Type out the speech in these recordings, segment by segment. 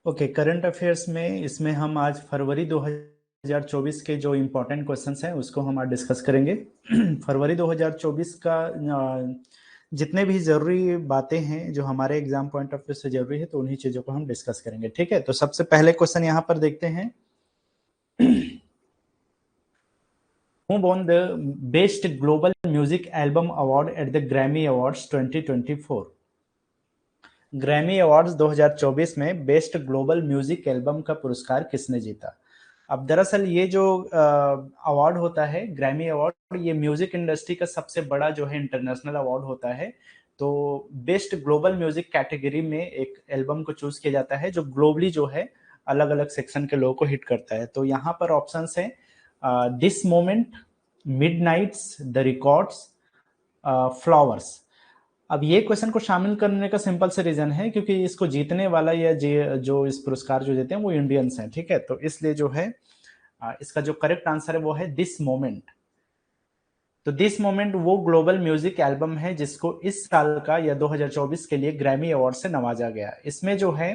Okay, current affairs में इसमें हम आज फरवरी 2024 के जो इम्पोर्टेंट क्वेश्चंस हैं उसको हम आज डिस्कस करेंगे। फरवरी 2024 का जितने भी ज़रूरी बातें हैं जो हमारे एग्जाम पॉइंट ऑफ व्यू से ज़रूरी है, तो उन्हीं चीज़ों को हम डिस्कस करेंगे। ठीक है, तो सबसे पहले क्वेश्चन यहाँ पर देखते हैं। Who won the Best Global Music Album Award at the Grammy Awards 2024? Grammy awards 2024 में बेस्ट ग्लोबल म्यूजिक एल्बम का पुरस्कार किसने जीता? अब दरअसल ये जो अवार्ड होता है ग्रैमी अवार्ड, ये म्यूजिक इंडस्ट्री का सबसे बड़ा जो है इंटरनेशनल अवार्ड होता है। तो बेस्ट ग्लोबल म्यूजिक कैटेगरी में एक एल्बम को चूज किया जाता है जो ग्लोबली जो है अलग अलग सेक्शन के लोगों को हिट करता है। तो यहाँ पर ऑप्शंस हैं this moment, Midnights, the records, flowers. अब ये क्वेश्चन को शामिल करने का सिंपल से रीजन है क्योंकि इसको जीतने वाला या जो इस पुरस्कार जो देते हैं वो इंडियंस हैं। ठीक है, तो इसलिए जो है इसका जो करेक्ट आंसर है वो है दिस मोमेंट। तो दिस मोमेंट वो ग्लोबल म्यूजिक एल्बम है जिसको इस साल का या 2024 के लिए ग्रैमी अवार्ड से नवाजा गया। इसमें जो है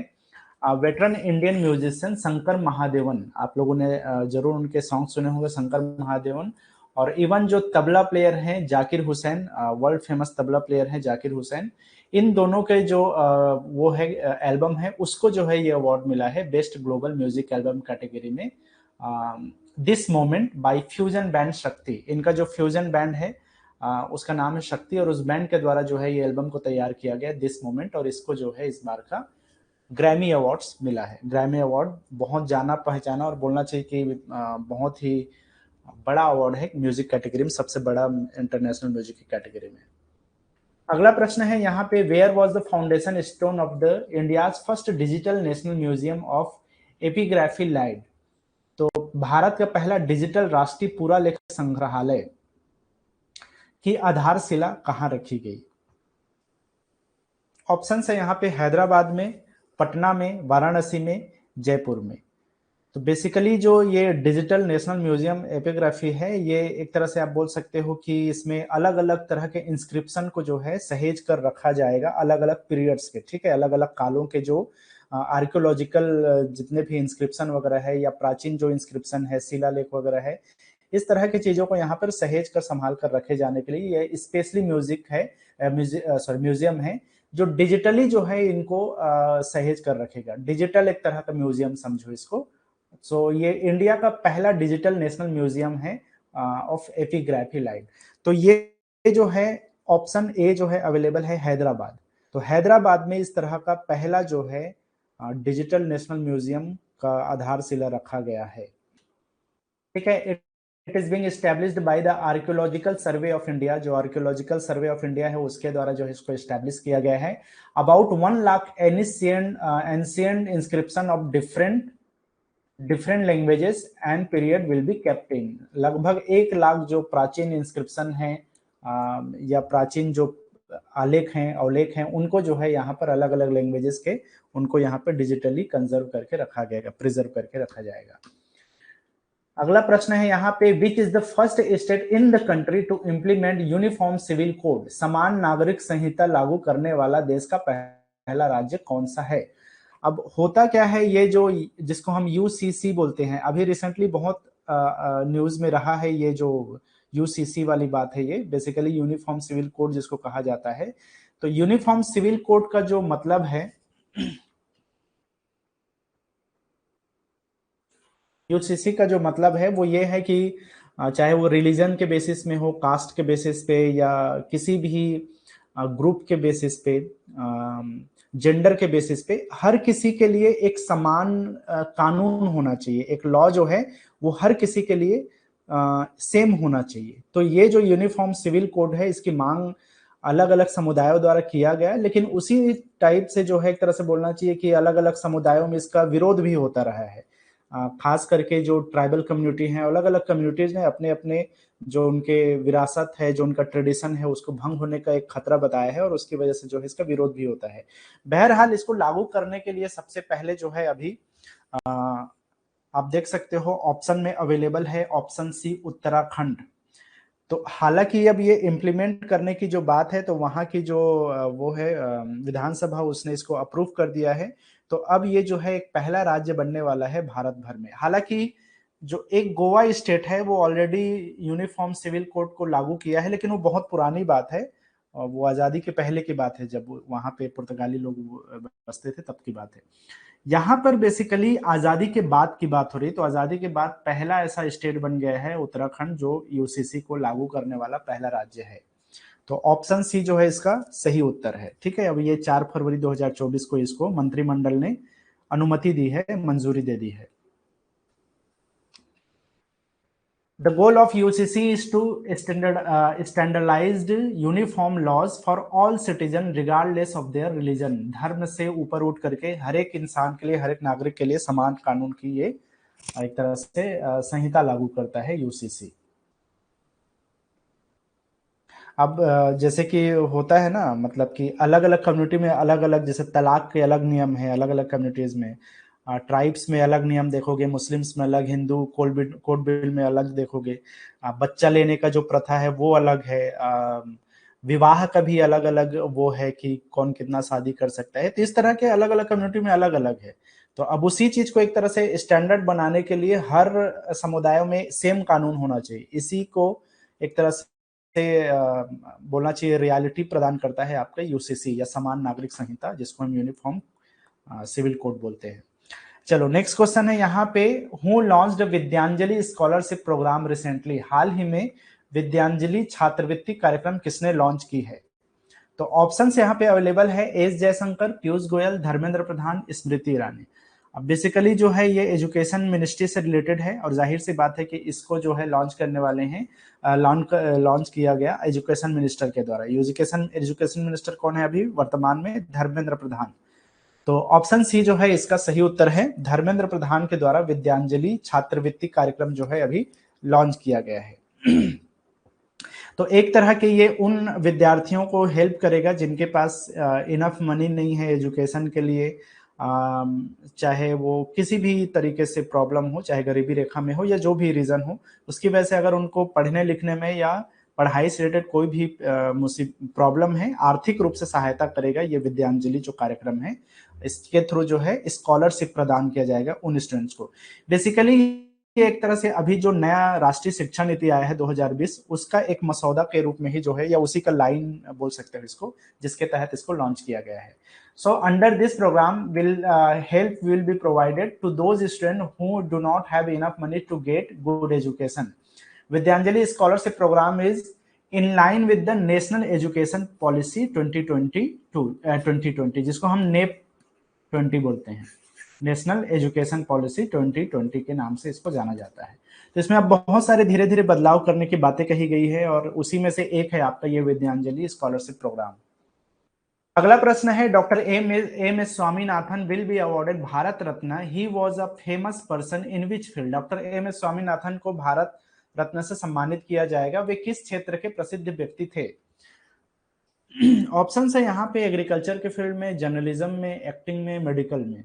veteran Indian musician Shankar Mahadevan, आप लोगों ने जरूर उनके सॉन्ग सुने होंगे, शंकर महादेवन। और इवन जो तबला प्लेयर हैं Zakir Hussain, world famous tabla player हैं जाकिर हुसैन, इन दोनों के जो वो है एल्बम है उसको जो है ये अवार्ड मिला है best global music album category में। This moment by fusion band Shakti, इनका जो फ्यूजन बैंड है उसका नाम है शक्ति, और उस बैंड के द्वारा जो है ये एल्बम को तैयार किया गया दिस मोमेंट, और इसको जो है इस बार का ग्रैमी अवार्ड्स मिला है। ग्रैमी अवार्ड बहुत जाना पहचाना और बोलना चाहिए कि बहुत ही बड़ा अवार्ड है म्यूजिक कैटेगरी में, सबसे बड़ा इंटरनेशनल म्यूजिक की कैटेगरी में। अगला प्रश्न है यहाँ पे, where was the foundation stone of the India's first digital national museum of epigraphy laid? तो भारत का पहला डिजिटल राष्ट्रीय पूरा लेख संग्रहालय की आधारशिला कहाँ रखी गई? ऑप्शन है यहाँ पे हैदराबाद में, पटना में, वाराणसी में, जयपुर में। तो बेसिकली जो ये डिजिटल नेशनल म्यूजियम एपिग्राफी है, ये एक तरह से आप बोल सकते हो कि इसमें अलग अलग तरह के इंस्क्रिप्शन को जो है सहेज कर रखा जाएगा अलग अलग पीरियड्स के। ठीक है, अलग अलग कालों के जो आर्कियोलॉजिकल जितने भी इंस्क्रिप्शन वगैरह है या प्राचीन जो इंस्क्रिप्शन है, शिलालेख वगैरह है, इस तरह की चीजों को यहाँ पर सहेज कर संभाल कर रखे जाने के लिए ये स्पेशली म्यूजिक है, म्यूजियम है जो डिजिटली जो है इनको सहेज कर रखेगा। डिजिटल एक तरह का म्यूजियम समझो इसको। सो ये इंडिया का पहला डिजिटल नेशनल म्यूजियम है ऑफ एपिग्राफी लाइट। तो ये जो है ऑप्शन ए जो है अवेलेबल है हैदराबाद। तो हैदराबाद में इस तरह का पहला जो है डिजिटल नेशनल म्यूजियम का आधारशिला रखा गया है। ठीक है, it is being established by the archaeological survey of India, जो आर्कियोलॉजिकल सर्वे ऑफ इंडिया है उसके द्वारा जो है इसको एस्टैब्लिश किया गया है। About 1 lakh ancient inscription of different languages and period will be kept in. लगभग 1 लाख जो प्राचीन इंस्क्रिप्शन है या प्राचीन जो आलेख हैं, अवलेख हैं, उनको जो है यहाँ पर अलग अलग लैंग्वेजेस के उनको यहाँ पर डिजिटली कंजर्व करके रखा जाएगा, प्रिजर्व करके रखा जाएगा। अगला प्रश्न है यहाँ पे, which is the first state in the country to implement uniform civil code? समान नागरिक संहिता लागू करने वाला देश का पहला राज्य कौन सा है? अब होता क्या है, ये जो जिसको हम यूसीसी बोलते हैं, अभी रिसेंटली बहुत न्यूज में रहा है ये जो यूसीसी वाली बात है, ये बेसिकली यूनिफॉर्म सिविल कोड जिसको कहा जाता है। तो यूनिफॉर्म सिविल कोड का जो मतलब है, यूसीसी का जो मतलब है वो ये है कि चाहे वो रिलीजन के बेसिस में हो, कास्ट के बेसिस पे, या किसी भी ग्रुप के बेसिस पे, जेंडर के बेसिस पे, हर किसी के लिए एक समान कानून होना चाहिए। एक लॉ जो है वो हर किसी के लिए सेम होना चाहिए। तो ये जो यूनिफॉर्म सिविल कोड है इसकी मांग अलग अलग समुदायों द्वारा किया गया, लेकिन उसी टाइप से जो है एक तरह से बोलना चाहिए कि अलग अलग समुदायों में इसका विरोध भी होता रहा है। खास करके जो ट्राइबल कम्युनिटी हैं, अलग अलग कम्युनिटीज ने अपने अपने जो उनके विरासत है, जो उनका ट्रेडिशन है, उसको भंग होने का एक खतरा बताया है और उसकी वजह से जो है इसका विरोध भी होता है। बहरहाल इसको लागू करने के लिए सबसे पहले जो है अभी आप देख सकते हो ऑप्शन में अवेलेबल है ऑप्शन सी उत्तराखंड। तो हालांकि अब ये इम्प्लीमेंट करने की जो बात है, तो वहां की जो वो है विधानसभा, उसने इसको अप्रूव कर दिया है। तो अब ये जो है एक पहला राज्य बनने वाला है भारत भर में। हालांकि जो एक गोवा स्टेट है वो ऑलरेडी यूनिफॉर्म सिविल कोड को लागू किया है, लेकिन वो बहुत पुरानी बात है, और वो आजादी के पहले की बात है, जब वहां पे पुर्तगाली लोग बसते थे तब की बात है। यहाँ पर बेसिकली आजादी के बाद की बात हो रही, तो आजादी के बाद पहला ऐसा स्टेट बन गया है उत्तराखंड जो यूसीसी को लागू करने वाला पहला राज्य है। तो ऑप्शन सी जो है इसका सही उत्तर है। ठीक है, अब ये 4 फरवरी 2024 को इसको मंत्रिमंडल ने अनुमति दी है, मंजूरी दे दी है। The goal of UCC is to standardized uniform laws for all citizens regardless of their religion। धर्म से ऊपर उठ करके हर एक इंसान के लिए, हर एक नागरिक के लिए समान कानून की ये एक तरह से संहिता लागू करता है यूसीसी। अब जैसे कि होता है ना, मतलब कि अलग अलग कम्युनिटी में अलग अलग, जैसे तलाक के अलग नियम है अलग अलग कम्युनिटीज में, ट्राइब्स में अलग नियम देखोगे, मुस्लिम्स में अलग, हिंदू कोड बिल में अलग देखोगे, बच्चा लेने का जो प्रथा है वो अलग है, विवाह का भी अलग अलग वो है कि कौन कितना शादी कर सकता है। तो इस तरह के अलग अलग कम्युनिटी में अलग अलग है। तो अब उसी चीज को एक तरह से स्टैंडर्ड बनाने के लिए हर समुदायों में सेम कानून होना चाहिए, इसी को एक तरह से बोलना चाहिए रियलिटी प्रदान करता है आपका यूसीसी या समान नागरिक संहिता, जिसको हम यूनिफॉर्म सिविल कोड बोलते हैं। चलो नेक्स्ट क्वेश्चन है यहाँ पे, who launched Vidyanjali scholarship programme recently. हाल ही में विद्यांजलि छात्रवृत्ति कार्यक्रम किसने लॉन्च की है? तो ऑप्शन यहाँ पे अवेलेबल है, एस जयशंकर, पीयूष गोयल, धर्मेंद्र प्रधान, स्मृति ईरानी। अब बेसिकली जो है ये एजुकेशन मिनिस्ट्री से रिलेटेड है, और जाहिर सी बात है कि इसको जो है लॉन्च करने वाले हैं, लॉन्च किया गया एजुकेशन मिनिस्टर के द्वारा। एजुकेशन मिनिस्टर कौन है अभी वर्तमान में? धर्मेंद्र प्रधान। तो ऑप्शन सी जो है इसका सही उत्तर है, धर्मेंद्र प्रधान के द्वारा विद्यांजलि छात्रवृत्ति कार्यक्रम जो है अभी लॉन्च किया गया है। तो एक तरह के ये उन विद्यार्थियों को हेल्प करेगा जिनके पास इनफ मनी नहीं है एजुकेशन के लिए, चाहे वो किसी भी तरीके से प्रॉब्लम हो, चाहे गरीबी रेखा में हो या जो भी रीजन हो, उसकी वजह से अगर उनको पढ़ने लिखने में या पढ़ाई से रिलेटेड कोई भी प्रॉब्लम है, आर्थिक रूप से सहायता करेगा ये विद्यांजलि जो कार्यक्रम है। इसके थ्रू जो है स्कॉलरशिप प्रदान किया जाएगा उन स्टूडेंट्स को। बेसिकली एक तरह से अभी जो नया राष्ट्रीय शिक्षा नीति आया है 2020, उसका एक मसौदा के रूप में ही जो है, या उसी का लाइन बोल सकते हैं इसको, जिसके तहत इसको लॉन्च किया गया है। So under this program help will be provided to those students who do not have enough money to get good education. Vidyanjali Scholarship Program is in line with the National Education Policy 2020, जिसको हम nap 20 बोलते हैं, national education policy 2020 के नाम से इसको जाना जाता है। तो इसमें अब बहुत सारे धीरे धीरे बदलाव करने की बातें कही गई है, और उसी में से एक है आपका ये विद्यांजलि स्कॉलरशिप प्रोग्राम। अगला प्रश्न है, doctor M S Swaminathan will be awarded Bharat Ratna, he was a famous person in which field. Doctor M S Swaminathan को भारत रत्न से सम्मानित किया जाएगा, वे किस क्षेत्र के प्रसिद्ध व्यक्ति थे? ऑप्शन है यहाँ पे, एग्रीकल्चर के फील्ड में, जर्नलिज्म में, एक्टिंग में, मेडिकल में।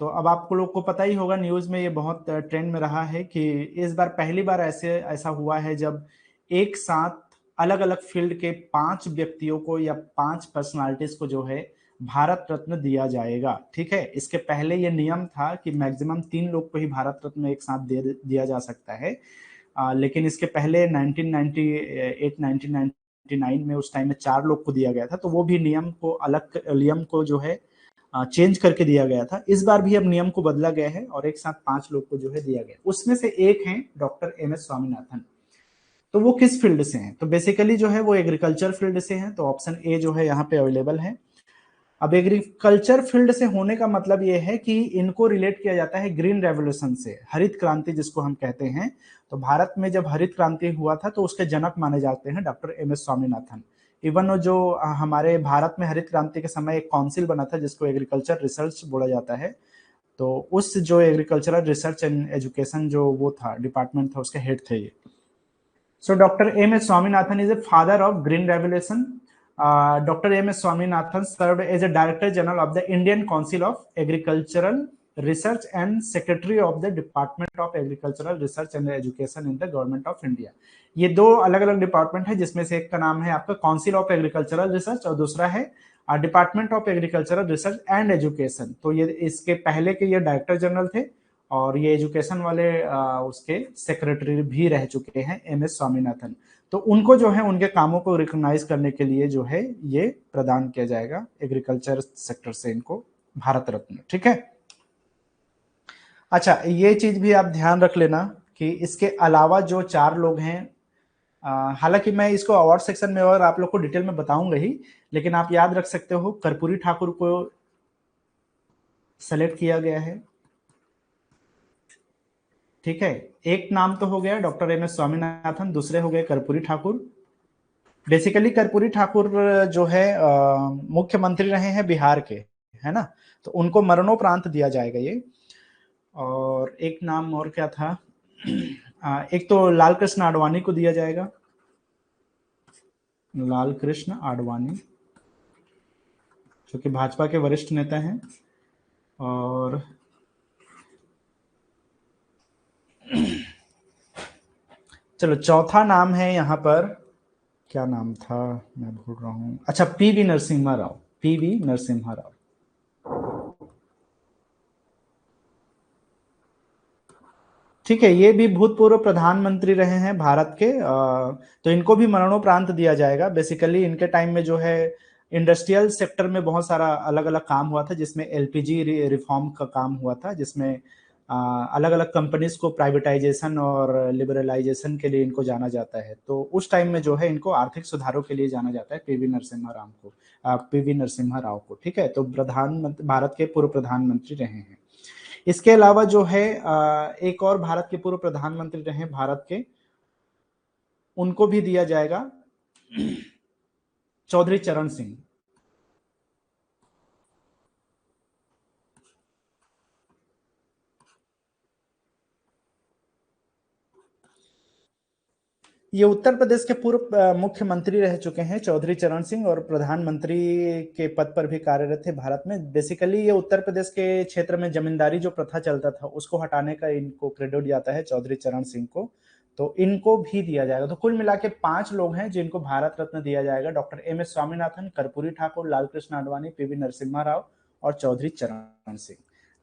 तो अब आपको लोग को पता ही होगा, न्यूज में ये बहुत ट्रेंड में रहा है कि इस बार पहली बार ऐसा हुआ है जब एक साथ अलग अलग फील्ड के 5 व्यक्तियों को या 5 पर्सनालिटीज को जो है भारत रत्न दिया जाएगा। ठीक है, इसके पहले ये नियम था कि मैक्सिमम 3 लोग को ही भारत रत्न एक साथ दिया जा सकता है, लेकिन इसके पहले 1998-1999 में उस टाइम में 4 लोग को दिया गया था, तो वो भी नियम को जो है चेंज करके दिया गया था। इस बार भी अब नियम को बदला गया है और एक साथ 5 लोग को जो है दिया गया। उसमें से एक है डॉक्टर एम एस स्वामीनाथन। तो वो किस फील्ड से हैं? तो बेसिकली जो है वो एग्रीकल्चर फील्ड से हैं, तो ऑप्शन ए जो है यहाँ पे अवेलेबल है। अब एग्रीकल्चर फील्ड से होने का मतलब ये है कि इनको रिलेट किया जाता है ग्रीन रेवोल्यूशन से, हरित क्रांति जिसको हम कहते हैं। तो भारत में जब हरित क्रांति हुआ था तो उसके जनक माने जाते हैं doctor M S Swaminathan. Even जो हमारे भारत में हरित क्रांति के समय एक काउंसिल बना था जिसको एग्रीकल्चर रिसर्च बोला जाता है, तो उस जो एग्रीकल्चरल रिसर्च एंड एजुकेशन जो वो था डिपार्टमेंट था, उसके हेड थे ये। So doctor M S Swaminathan is a father of green revolution. Dr. M. S. Swaminathan served as a Director General of the Indian Council of Agricultural research and secretary of the department of agricultural research and education in the government of India. ये दो अलग अलग department है, जिसमें से एक का नाम है आपका काउंसिल ऑफ एग्रीकल्चरल रिसर्च और दूसरा है department of agricultural research and education. तो ये इसके पहले के ये डायरेक्टर जनरल थे और ये एजुकेशन वाले उसके सेक्रेटरी भी रह चुके हैं, MS स्वामीनाथन। तो उनको जो है उनके कामों को रिकॉग्नाइज करने के लिए जो है ये प्रदान किया जाएगा एग्रीकल्चर सेक्टर से इनको भारत रत्न। ठीक है। अच्छा, ये चीज भी आप ध्यान रख लेना कि इसके अलावा जो 4 लोग हैं, हालांकि मैं इसको अवार्ड सेक्शन में और आप लोग को डिटेल में बताऊंगा ही, लेकिन आप याद रख सकते हो कर्पूरी ठाकुर को सेलेक्ट किया गया है। ठीक है, एक नाम तो हो गया डॉक्टर MS स्वामीनाथन, दूसरे हो गए कर्पूरी ठाकुर। बेसिकली कर्पूरी ठाकुर जो है मुख्यमंत्री रहे हैं बिहार के, है ना, तो उनको मरणोपरांत दिया जाएगा ये। और एक नाम और क्या था, एक तो लाल कृष्ण आडवाणी को दिया जाएगा, लाल कृष्ण आडवाणी जो कि भाजपा के वरिष्ठ नेता हैं। और चलो चौथा नाम है यहाँ पर, क्या नाम था मैं भूल रहा हूँ, अच्छा PV नरसिम्हा राव, PV नरसिम्हा राव। ठीक है, ये भी भूतपूर्व प्रधानमंत्री रहे हैं भारत के, तो इनको भी मरणोपरांत दिया जाएगा। बेसिकली इनके टाइम में जो है इंडस्ट्रियल सेक्टर में बहुत सारा अलग अलग काम हुआ था, जिसमें LPG रिफॉर्म का काम हुआ था, जिसमें अलग अलग कंपनीज को प्राइवेटाइजेशन और लिबरलाइजेशन के लिए इनको जाना जाता है। तो उस टाइम में जो है इनको आर्थिक सुधारों के लिए जाना जाता है, PV नरसिम्हा राव को, PV नरसिम्हा राव को। ठीक है, तो प्रधानमंत्री, भारत के पूर्व प्रधानमंत्री रहे हैं। इसके अलावा जो है एक और भारत के पूर्व प्रधानमंत्री रहे भारत के, उनको भी दिया जाएगा, चौधरी चरण सिंह। ये उत्तर प्रदेश के पूर्व मुख्यमंत्री रह चुके हैं चौधरी चरण सिंह, और प्रधानमंत्री के पद पर भी कार्यरत थे भारत में। बेसिकली ये उत्तर प्रदेश के क्षेत्र में जमींदारी जो प्रथा चलता था उसको हटाने का इनको क्रेडिट जाता है चौधरी चरण सिंह को, तो इनको भी दिया जाएगा। तो कुल मिला के 5 लोग हैं जिनको भारत रत्न दिया जाएगा, doctor MS Swaminathan, Karpoori Thakur, Lal Krishna Advani, PV Narasimha Rao और चौधरी चरण सिंह।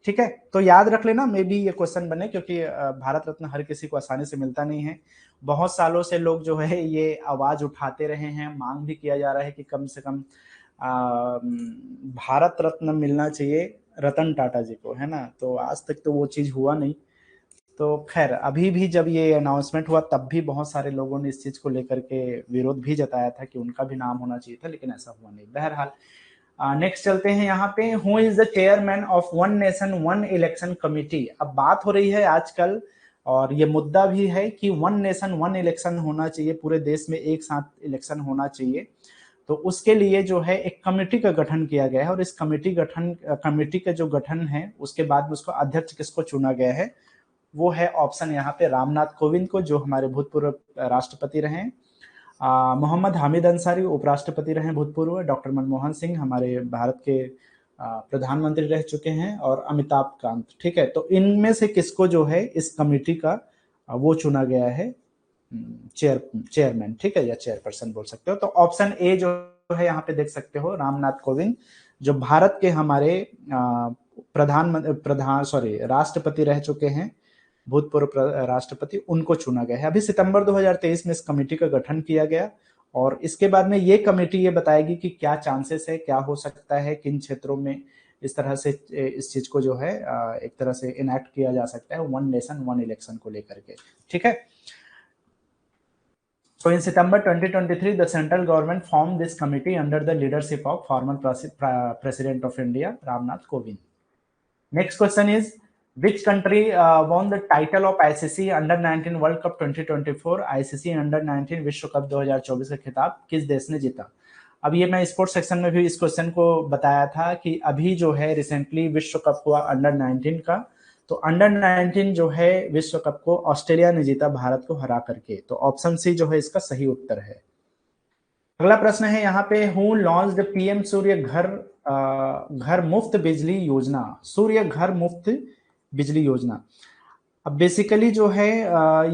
ठीक है, तो याद रख लेना, मे भी ये क्वेश्चन बने, क्योंकि भारत रत्न हर किसी को आसानी से मिलता नहीं है। बहुत सालों से लोग जो है ये आवाज उठाते रहे हैं, मांग भी किया जा रहा है कि कम से कम भारत रत्न मिलना चाहिए रतन टाटा जी को, है ना, तो आज तक तो वो चीज हुआ नहीं। तो खैर अभी भी जब ये अनाउंसमेंट हुआ तब भी बहुत सारे लोगों ने इस चीज को लेकर के विरोध भी जताया था कि उनका भी नाम होना चाहिए था, लेकिन ऐसा हुआ नहीं। बहरहाल नेक्स्ट चलते हैं यहाँ पे, who is the chairman of one nation one election committee. अब बात हो रही है आजकल, और ये मुद्दा भी है कि वन नेशन वन इलेक्शन होना चाहिए, पूरे देश में एक साथ इलेक्शन होना चाहिए। तो उसके लिए जो है एक कमेटी का गठन किया गया है, और इस कमेटी का जो गठन है उसके बाद में उसको अध्यक्ष किसको चुना गया है, वो है ऑप्शन यहाँ पे रामनाथ कोविंद को, जो हमारे भूतपूर्व राष्ट्रपति रहे। मोहम्मद हामिद अंसारी उपराष्ट्रपति रहे भूतपूर्व, डॉक्टर मनमोहन सिंह हमारे भारत के प्रधानमंत्री रह चुके हैं, और अमिताभ कांत। ठीक है, तो इनमें से किसको जो है इस कमेटी का वो चुना गया है चेयरमैन, ठीक है, या चेयरपर्सन बोल सकते हो। तो ऑप्शन ए जो है यहाँ पे देख सकते हो, रामनाथ कोविंद, जो भारत के हमारे राष्ट्रपति रह चुके हैं, भूतपूर्व राष्ट्रपति, उनको चुना गया है। अभी सितंबर 2023 में इस कमेटी का गठन किया गया, और इसके बाद में ये कमेटी ये बताएगी कि क्या चांसेस है, क्या हो सकता है, किन क्षेत्रों में इस तरह से इस चीज को जो है एक तरह से इनैक्ट किया जा सकता है वन नेशन वन इलेक्शन को लेकर के। ठीक है, so in September 2023 the central government formed this committee under the leadership of former president of India Ramnath Kovind. Next question is, which country won the title of ICC Under 19 World Cup 2024? ICC Under 19 विश्व cup 2024 का खिताब किस देश ने जीता? अब ये मैं स्पोर्ट्स सेक्शन में भी इस क्वेश्चन को बताया था कि अभी जो है रिसेंटली विश्व कप हुआ अंडर 19 का, तो अंडर 19 जो है विश्व कप को ऑस्ट्रेलिया ने जीता भारत को हरा करके। तो ऑप्शन सी जो है इसका सही उत्तर है। अगला प्रश्न है यहाँ पे, हु लॉन्च्ड पीएम सूर्य घर मुफ्त बिजली योजना, सूर्य घर मुफ्त बिजली योजना। अब बेसिकली जो है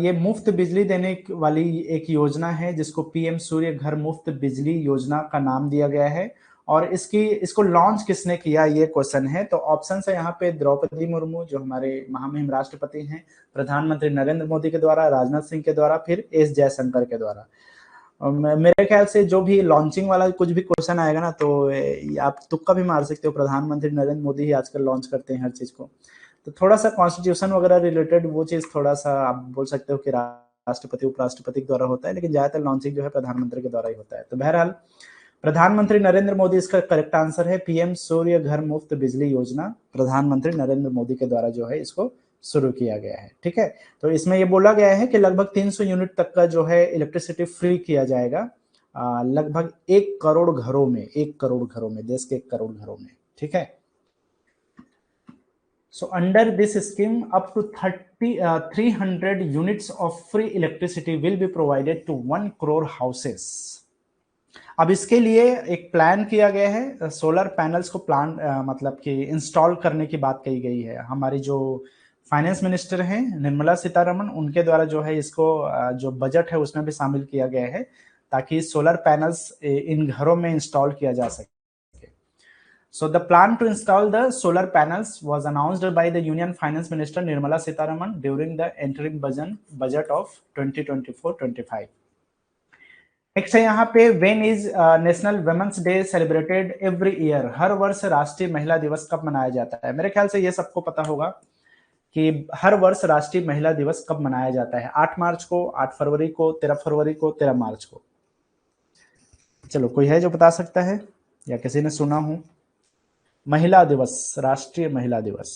ये मुफ्त बिजली देने वाली एक योजना है जिसको पीएम सूर्य घर मुफ्त बिजली योजना का नाम दिया गया है। और इसको लॉन्च किसने किया, ये क्वेश्चन है। तो ऑप्शन है यहाँ पे द्रौपदी मुर्मू जो हमारे महामहिम राष्ट्रपति हैं, प्रधानमंत्री नरेंद्र मोदी के द्वारा, राजनाथ सिंह के द्वारा, फिर एस जयशंकर के द्वारा। मेरे ख्याल से जो भी लॉन्चिंग वाला कुछ भी क्वेश्चन आएगा ना, तो आप तुक्का भी मार सकते हो, प्रधानमंत्री नरेंद्र मोदी ही आजकल लॉन्च करते हैं हर चीज को। तो थोड़ा सा कॉन्स्टिट्यूशन वगैरह रिलेटेड वो चीज थोड़ा सा आप बोल सकते हो कि राष्ट्रपति उपराष्ट्रपति के द्वारा होता है, लेकिन ज्यादातर लॉन्चिंग जो है प्रधानमंत्री के द्वारा ही होता है। तो बहरहाल प्रधानमंत्री नरेंद्र मोदी इसका करेक्ट आंसर है। पीएम सूर्य घर मुफ्त बिजली योजना प्रधानमंत्री नरेंद्र मोदी के द्वारा जो है इसको शुरू किया गया है। ठीक है, तो इसमें ये बोला गया है कि लगभग 300 यूनिट तक का जो है इलेक्ट्रिसिटी फ्री किया जाएगा लगभग 1 करोड़ घरों में, 1 करोड़ घरों में, देश के 1 करोड़ घरों में। ठीक है, so under this scheme up to 300 units of free electricity will be provided to 1 crore houses। अब इसके लिए एक प्लान किया गया है, सोलर पैनल्स को प्लान मतलब कि इंस्टॉल करने की बात कही गई है। हमारी जो फाइनेंस मिनिस्टर हैं निर्मला सीतारमण, उनके द्वारा जो है इसको जो बजट है उसमें भी शामिल किया गया है ताकि सोलर पैनल्स इन घरों में इंस्टॉल किया जा सके। So the plan to install the solar panels was announced by the Union Finance Minister Nirmala Sitharaman during the interim budget of 2024-25। Next है यहाँ पे, when is national women's day celebrated every year, हर वर्ष राष्ट्रीय महिला दिवस कब मनाया जाता है। मेरे ख्याल से ये सबको पता होगा कि हर वर्ष राष्ट्रीय महिला दिवस कब मनाया जाता है। 8 मार्च को, 8 फरवरी को, 13 फरवरी को, 13 मार्च को। चलो, कोई है जो बता सकता है या किसी ने सुना हो? महिला दिवस, राष्ट्रीय महिला दिवस।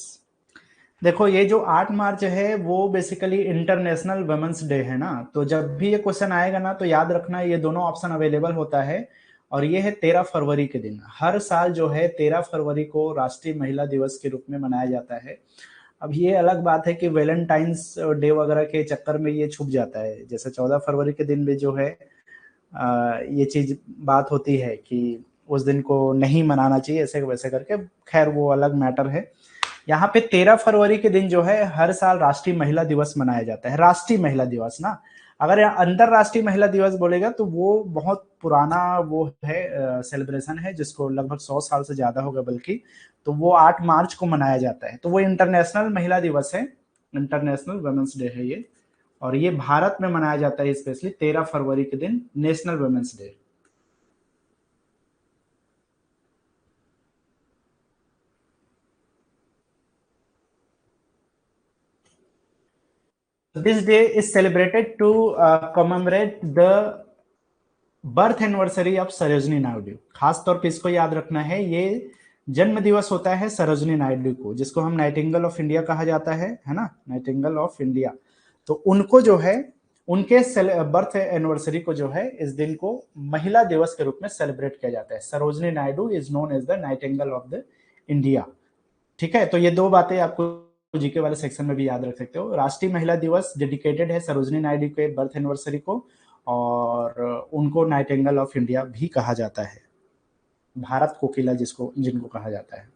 देखो, ये जो 8 मार्च है वो बेसिकली इंटरनेशनल वुमेन्स डे है ना, तो जब भी ये क्वेश्चन आएगा ना तो याद रखना ये दोनों ऑप्शन अवेलेबल होता है। और ये है 13 फरवरी के दिन, हर साल जो है 13 फरवरी को राष्ट्रीय महिला दिवस के रूप में मनाया जाता है। अब ये अलग बात है कि वैलेंटाइंस डे वगैरह के चक्कर में ये छुप जाता है, जैसे 14 फरवरी के दिन भी जो है ये चीज बात होती है कि उस दिन को नहीं मनाना चाहिए, ऐसे वैसे करके। खैर, वो अलग मैटर है। यहाँ पे 13 फरवरी के दिन जो है हर साल राष्ट्रीय महिला दिवस मनाया जाता है। राष्ट्रीय महिला दिवस ना, अगर अंतरराष्ट्रीय महिला दिवस बोलेगा तो वो बहुत पुराना वो है, सेलिब्रेशन है जिसको लगभग 100 साल से ज्यादा होगा बल्कि। तो वो 8 मार्च को मनाया जाता है, तो वो इंटरनेशनल महिला दिवस है, इंटरनेशनल वुमेन्स डे है ये। और ये भारत में मनाया जाता है स्पेशली 13 फरवरी के दिन, national women's day. This day is celebrated to commemorate the birth anniversary of Sarojini Naidu. खास तौर पे इसको याद रखना है, ये जन्म दिवस होता है सरोजनी नायडू को, जिसको हम नाइटिंगेल ऑफ इंडिया कहा जाता है ना, नाइटिंगेल ऑफ इंडिया। तो उनको जो है, उनके बर्थ एनिवर्सरी को जो है इस दिन को महिला दिवस के रूप में सेलिब्रेट किया जाता है। Sarojini Naidu is known as the nightingale of the India. ठीक है, तो ये दो बातें आपको जीके वाले सेक्शन में भी याद रख सकते हो। राष्ट्रीय महिला दिवस डेडिकेटेड है सरोजनी नायडू के बर्थ एनिवर्सरी को, और उनको नाइटिंगेल ऑफ इंडिया भी कहा जाता है, भारत कोकिला जिनको कहा जाता है।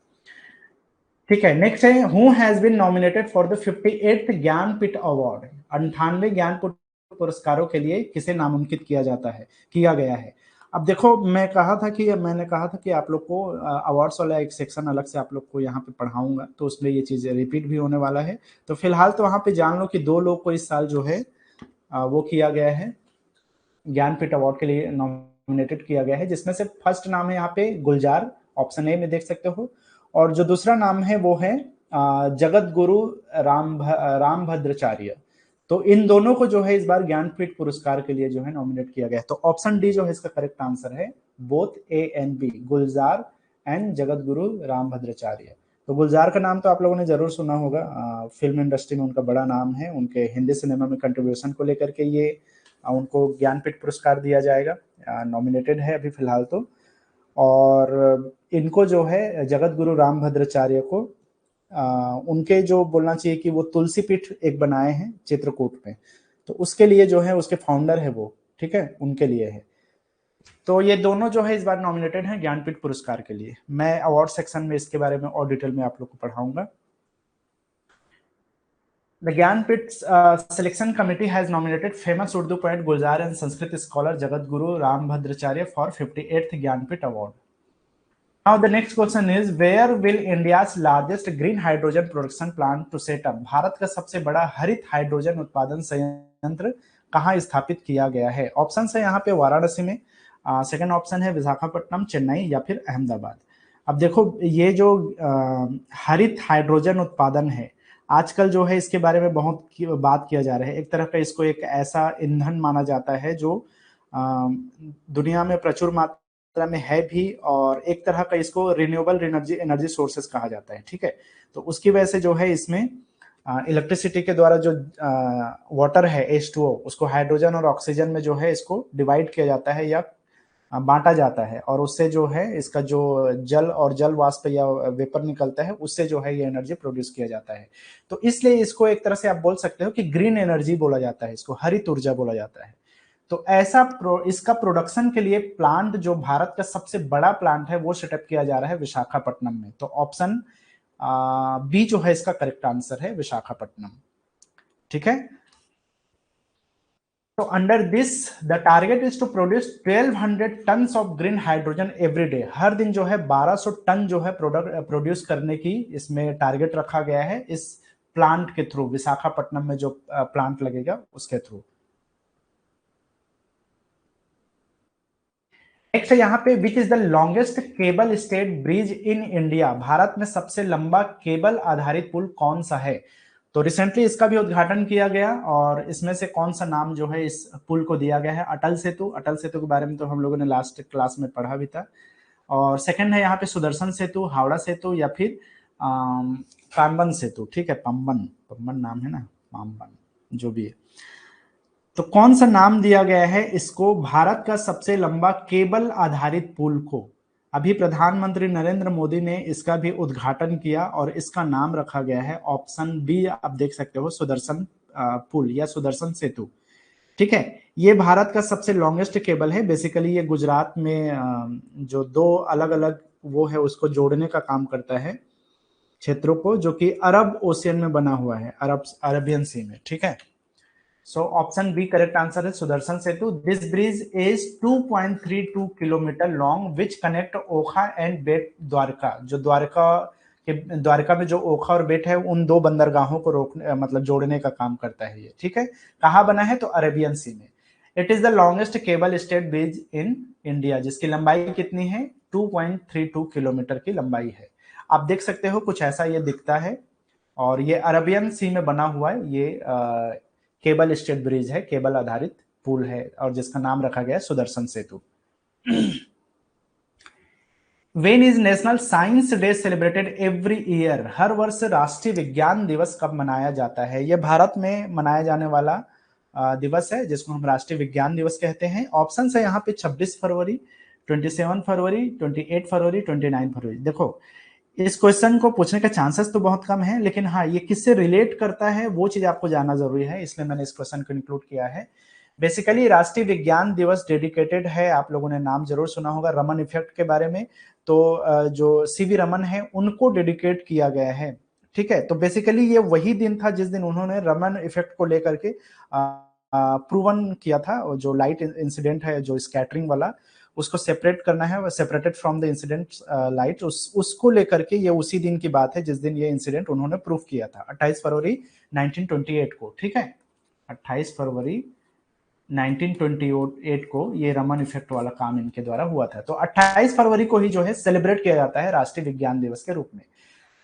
ठीक है, नेक्स्ट है, who has been nominated for the 58th Jnanpith award. 98वें ज्ञानपीठ पुरस्कारों के लिए किसे नामांकित किया गया है। अब देखो, मैंने कहा था कि आप लोग को अवार्ड्स वाला एक सेक्शन अलग से आप लोग को यहाँ पे पढ़ाऊंगा, तो उसमें ये चीज रिपीट भी होने वाला है। तो फिलहाल तो वहां पे जान लो कि 2 लोग को इस साल जो है वो किया गया है, ज्ञानपीठ अवार्ड के लिए नॉमिनेटेड किया गया है, जिसमें से फर्स्ट नाम है यहाँ पे गुलजार, ऑप्शन ए में देख सकते हो, और जो दूसरा नाम है वो है जगत गुरु रामभद्राचार्य। तो इन दोनों को जो है इस बार ज्ञानपीठ पुरस्कार के लिए जो है नॉमिनेट किया गया है। तो ऑप्शन डी जो है इसका करेक्ट आंसर है, both A and B, Gulzar and Jagat Guru Rambhadracharya. तो गुलजार का नाम तो आप लोगों ने जरूर सुना होगा, फिल्म इंडस्ट्री में उनका बड़ा नाम है, उनके हिंदी सिनेमा में कंट्रीब्यूशन को लेकर के ये उनको ज्ञानपीठ पुरस्कार दिया जाएगा, नॉमिनेटेड है अभी फिलहाल तो। और इनको जो है जगत गुरु रामभद्राचार्य को उनके जो बोलना चाहिए कि वो तुलसी पीठ एक बनाए हैं चित्रकूट में, तो उसके लिए जो है उसके फाउंडर है वो, ठीक है, उनके लिए है। तो ये दोनों जो है इस बार नॉमिनेटेड हैं ज्ञानपीठ पुरस्कार के लिए। मैं अवार्ड सेक्शन में इसके बारे में और डिटेल में आप लोग को पढ़ाऊंगा। The Gyanpith selection committee has nominated famous Urdu poet Gulzar and Sanskrit scholar Jagat Guru Ram Bhadracharya for 58th Gyanpith Award. Now the next question is, where will India's largest green hydrogen production plant to set up? Bharat का सबसे बड़ा हरित hydrogen उत्पादन संयंत्र कहाँ स्थापित किया गया है? ऑप्शन है यहाँ पे वाराणसी में, सेकंड ऑप्शन है विशाखापट्टनम, चेन्नई या फिर अहमदाबाद। अब देखो ये जो हरित हाइड्रोजन उत्पादन है, आजकल जो है इसके बारे में बहुत बात किया जा रहा है। एक तरह का इसको एक ऐसा ईंधन माना जाता है जो दुनिया में प्रचुर मात्रा में है भी, और एक तरह का इसको रिन्यूएबल एनर्जी सोर्सेस कहा जाता है। ठीक है, तो उसकी वजह से जो है इसमें इलेक्ट्रिसिटी के द्वारा जो वाटर है H2O, उसको हाइड्रोजन और ऑक्सीजन में जो है इसको डिवाइड किया जाता है या बांटा जाता है, और उससे जो है इसका जो जल और जल वाष्प या वेपर निकलता है उससे जो है ये एनर्जी प्रोड्यूस किया जाता है। तो इसलिए इसको एक तरह से आप बोल सकते हो कि ग्रीन एनर्जी बोला जाता है, इसको हरित ऊर्जा बोला जाता है। तो ऐसा इसका प्रोडक्शन के लिए प्लांट, जो भारत का सबसे बड़ा प्लांट है, वो सेटअप किया जा रहा है विशाखापट्टनम में। तो ऑप्शन बी जो है इसका करेक्ट आंसर है, विशाखापट्टनम। ठीक है, तो under this the target is to produce 1200 tons of green hydrogen every day. हर दिन जो है 1200 टन जो है प्रोडक्ट प्रोड्यूस करने की इसमें टारगेट रखा गया है, इस प्लांट के थ्रू, विशाखापट्टनम में जो प्लांट लगेगा उसके थ्रू। नेक्स्ट है यहाँ पे, which is the longest cable stayed bridge in India? Bharat में सबसे लंबा केबल आधारित पुल कौन सा है? तो रिसेंटली इसका भी उद्घाटन किया गया, और इसमें से कौन सा नाम जो है इस पुल को दिया गया है? अटल सेतु। अटल सेतु के बारे में तो हम लोगों ने लास्ट क्लास में पढ़ा भी था। और सेकंड है यहाँ पे सुदर्शन सेतु, हावड़ा सेतु या फिर पाम्बन सेतु। ठीक है, पम्बन नाम है ना, पाम्बन जो भी है। तो कौन सा नाम दिया गया है इसको, भारत का सबसे लंबा केबल आधारित पुल को? अभी प्रधानमंत्री नरेंद्र मोदी ने इसका भी उद्घाटन किया और इसका नाम रखा गया है ऑप्शन बी, आप देख सकते हो, सुदर्शन पुल या सुदर्शन सेतु। ठीक है, ये भारत का सबसे लॉन्गेस्ट केबल है। बेसिकली ये गुजरात में जो दो अलग अलग वो है उसको जोड़ने का काम करता है, क्षेत्रों को, जो कि अरब ओशियन में बना हुआ है, अरबियन सी में। ठीक है, so option B correct answer है, Sudarshan Setu. This bridge is 2.32 kilometre long which connect Okha and Beyt Dwarka. जो द्वारका में जो ओखा और बेट है, उन दो बंदरगाहों को रोकने मतलब जोड़ने का काम करता है ये। ठीक है, कहाँ बना है? तो अरेबियन सी में। It is the longest cable stayed bridge in India, जिसकी लंबाई कितनी है? 2.32 किलोमीटर की लंबाई है। आप देख सकते हो कुछ ऐसा ये दिखता है, और ये अरेबियन सी में बना हुआ है, ये केबल स्टेड ब्रिज है, केबल आधारित पुल है, और जिसका नाम रखा गया है Sudarshan Setu. When is national science day celebrated every year? हर वर्ष राष्ट्रीय विज्ञान दिवस कब मनाया जाता है? यह भारत में मनाया जाने वाला दिवस है जिसको हम राष्ट्रीय विज्ञान दिवस कहते हैं। ऑप्शन है यहाँ पे 26 फरवरी, 27 फरवरी, 28 फरवरी, 29 फरवरी। देखो इस क्वेश्चन को पूछने का चांसेस तो बहुत कम है, लेकिन हाँ ये किससे रिलेट करता है वो चीज आपको जानना जरूरी है, इसलिए मैंने इस क्वेश्चन को इंक्लूड किया है। बेसिकली राष्ट्रीय विज्ञान दिवस डेडिकेटेड है, आप लोगों ने नाम जरूर सुना होगा रमन इफेक्ट के बारे में, तो जो सीवी रमन है उनको डेडिकेट किया गया है। ठीक है, तो बेसिकली ये वही दिन था जिस दिन उन्होंने रमन इफेक्ट को लेकर के प्रूवन किया था, जो लाइट इंसिडेंट है जो स्कैटरिंग वाला, उसको सेपरेट करना है, separated from the incident light, उसको लेकर के ये उसी दिन की बात है जिस दिन ये इंसिडेंट उन्होंने प्रूफ किया था, 28 फरवरी 1928 को। ठीक है, 28 फरवरी 1928 को ये रमन इफेक्ट वाला काम इनके द्वारा हुआ था। तो 28 फरवरी को ही जो है सेलिब्रेट किया जाता है राष्ट्रीय विज्ञान दिवस के रूप में।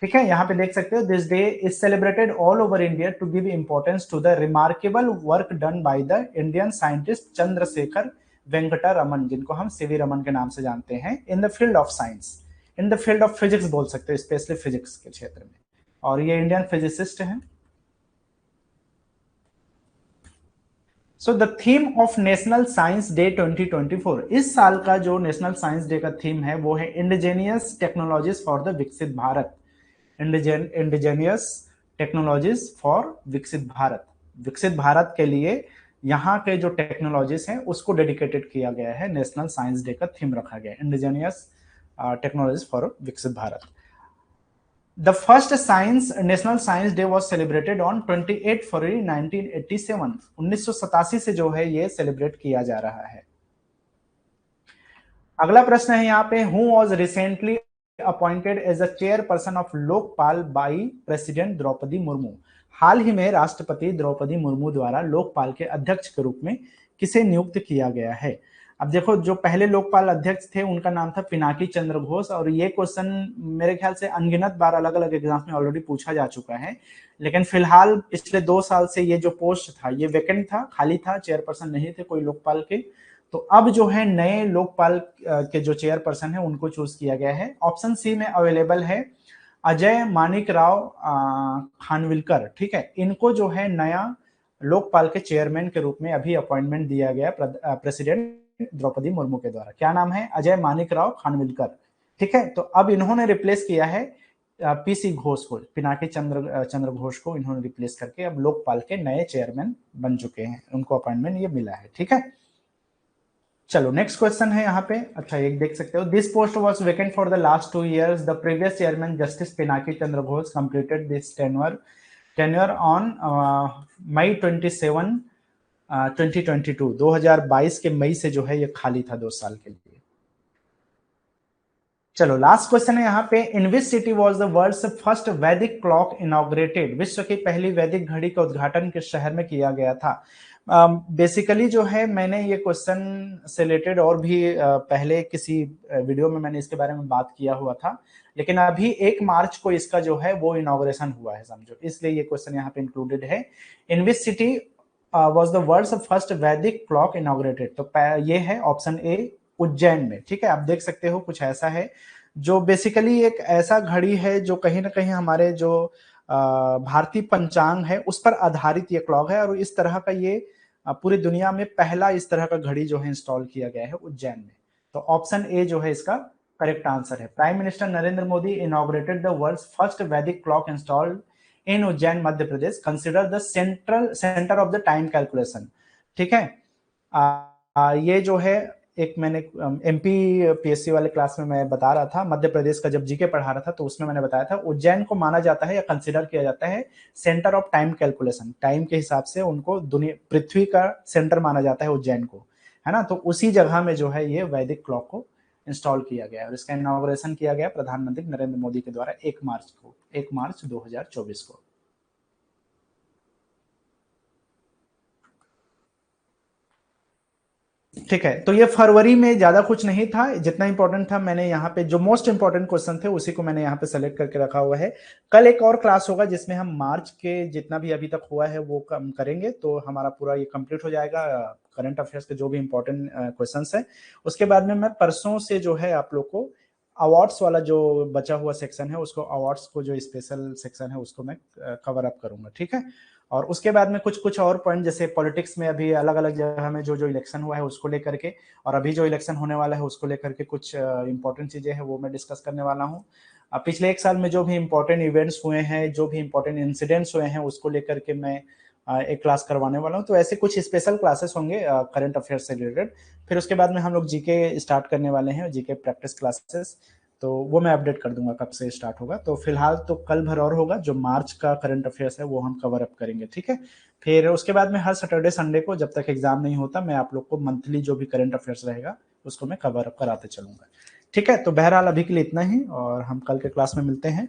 ठीक है, यहाँ पे देख सकते हो, this day is celebrated all over India to give importance to the remarkable work done by the Indian scientist Chandrashekhar Venkata Raman, जिनको हम सीवी रमन के नाम से जानते हैं, in the field of science, in the field of physics बोल सकते हो, स्पेशली फिजिक्स के क्षेत्र में, और ये इंडियन फिजिसिस्ट हैं। So the theme of national science day 2024, इस साल का जो नेशनल साइंस डे का थीम है वो है इंडिजेनियस टेक्नोलॉजीज फॉर द विकसित भारत। इंडिजेनियस टेक्नोलॉजीज फॉर विकसित भारत, विकसित भारत के लिए यहाँ के जो टेक्नोलॉजीज हैं उसको डेडिकेटेड किया गया है, नेशनल साइंस डे का थीम रखा गया है, इंडिजिनियस टेक्नोलॉजीज फॉर विकसित Bharat. The first science national science day was celebrated on 28 फरवरी 1987। 1987 से जो है ये सेलिब्रेट किया जा रहा है। अगला प्रश्न है यहाँ पे, who was recently appointed as a chairperson of Lokpal by president Droupadi Murmu. हाल ही में राष्ट्रपति द्रौपदी मुर्मू द्वारा लोकपाल के अध्यक्ष के रूप में किसे नियुक्त किया गया है? अब देखो, जो पहले लोकपाल अध्यक्ष थे उनका नाम था पिनाकी चंद्र घोष, और ये क्वेश्चन मेरे ख्याल से अनगिनत बार अलग अलग एग्जाम में ऑलरेडी पूछा जा चुका है, लेकिन फिलहाल पिछले 2 साल से ये जो पोस्ट था ये वैकेंट था, खाली था, चेयरपर्सन नहीं थे कोई लोकपाल के। तो अब जो है नए लोकपाल के जो चेयरपर्सन है उनको चूज किया गया है। ऑप्शन सी में अवेलेबल है अजय मानिक राव खानविलकर, ठीक है, इनको जो है नया लोकपाल के चेयरमैन के रूप में अभी अपॉइंटमेंट दिया गया प्रेसिडेंट द्रौपदी मुर्मू के द्वारा। क्या नाम है? अजय मानिक राव खानविलकर, ठीक है। तो अब इन्होंने रिप्लेस किया है पीसी घोष को, पिनाकी चंद्र घोष को इन्होंने रिप्लेस करके अब लोकपाल के नए चेयरमैन बन चुके हैं, उनको अपॉइंटमेंट ये मिला है, ठीक है। चलो नेक्स्ट क्वेश्चन है यहाँ पे, अच्छा एक देख सकते हो, this post was vacant for the last 2 years, the previous chairman justice Pinaki Chandra Ghosh completed this tenure on May 27 2022। 2022 के मई से जो है ये खाली था 2 साल के लिए। चलो लास्ट क्वेश्चन है यहाँ पे, in which city was the world's first Vedic clock inaugurated. विश्व की पहली वैदिक घड़ी का उद्घाटन किस शहर में किया गया था? बेसिकली जो है मैंने ये क्वेश्चन से रिलेटेड और भी पहले किसी वीडियो में मैंने इसके बारे में बात किया हुआ था, लेकिन अभी 1 मार्च को इसका जो है वो इनॉग्रेशन हुआ है, समझो, इसलिए ये क्वेश्चन यहाँ पे इंक्लूडेड है। In which city was the world's first Vedic clock inaugurated? तो ये है ऑप्शन ए, उज्जैन में, ठीक है। आप देख सकते हो कुछ ऐसा है जो बेसिकली एक ऐसा घड़ी है जो कहीं ना कहीं हमारे जो भारतीय पंचांग है उस पर आधारित ये क्लॉक है, और इस तरह का ये पूरी दुनिया में पहला इस तरह का घड़ी जो है इंस्टॉल किया गया है उज्जैन में। तो ऑप्शन ए जो है इसका करेक्ट आंसर है। Prime minister Narendra Modi inaugurated the world's first Vedic clock installed in Ujjain Madhya Pradesh, consider the centre of the time calculation, ठीक है। ये जो है एक मैंने एमपी पीएससी वाले क्लास में मैं बता रहा था, मध्य प्रदेश का जब जीके पढ़ा रहा था तो उसमें मैंने बताया था उज्जैन को माना जाता है या कंसिडर किया जाता है centre of time calculation, time के हिसाब से उनको दुनिया पृथ्वी का सेंटर माना जाता है उज्जैन को, है ना। तो उसी जगह में जो है ये वैदिक क्लॉक को इंस्टॉल किया गया और इसका इनॉग्रेशन किया गया प्रधानमंत्री नरेंद्र मोदी के द्वारा 1 मार्च 2024 को। ठीक है, तो ये फरवरी में ज्यादा कुछ नहीं था, जितना इंपॉर्टेंट था मैंने यहाँ पे जो मोस्ट इंपॉर्टेंट क्वेश्चन थे उसी को मैंने यहाँ पे सेलेक्ट करके रखा हुआ है। कल एक और क्लास होगा जिसमें हम मार्च के जितना भी अभी तक हुआ है वो कम करेंगे, तो हमारा पूरा ये कंप्लीट हो जाएगा करंट अफेयर्स के जो भी इंपॉर्टेंट क्वेश्चन है। उसके बाद में मैं परसों से जो है आप लोग को अवार्ड्स वाला जो बचा हुआ सेक्शन है उसको, अवार्ड्स को जो स्पेशल सेक्शन है उसको मैं कवर अप करूंगा, ठीक है। और उसके बाद में कुछ और पॉइंट, जैसे पॉलिटिक्स में अभी अलग अलग जगह में जो इलेक्शन हुआ है उसको लेकर के, और अभी जो इलेक्शन होने वाला है उसको लेकर के कुछ इंपॉर्टेंट चीजें हैं वो मैं डिस्कस करने वाला हूँ। पिछले 1 साल में जो भी इंपॉर्टेंट इवेंट्स हुए हैं, जो भी इंपॉर्टेंट इंसिडेंट्स हुए हैं उसको लेकर के मैं एक क्लास करवाने वाला हूँ। तो ऐसे कुछ स्पेशल क्लासेस होंगे करंट अफेयर से रिलेटेड। फिर उसके बाद में हम लोग जीके स्टार्ट करने वाले हैं, जीके प्रैक्टिस क्लासेस, तो वो मैं अपडेट कर दूंगा कब से स्टार्ट होगा। तो फिलहाल तो कल भर और होगा, जो मार्च का करंट अफेयर्स है वो हम कवर अप करेंगे, ठीक है। फिर उसके बाद में हर सैटरडे संडे को जब तक एग्जाम नहीं होता मैं आप लोग को मंथली जो भी करंट अफेयर्स रहेगा उसको मैं कवर अप कराते चलूंगा, ठीक है। तो बहरहाल अभी के लिए इतना ही और हम कल के क्लास में मिलते हैं।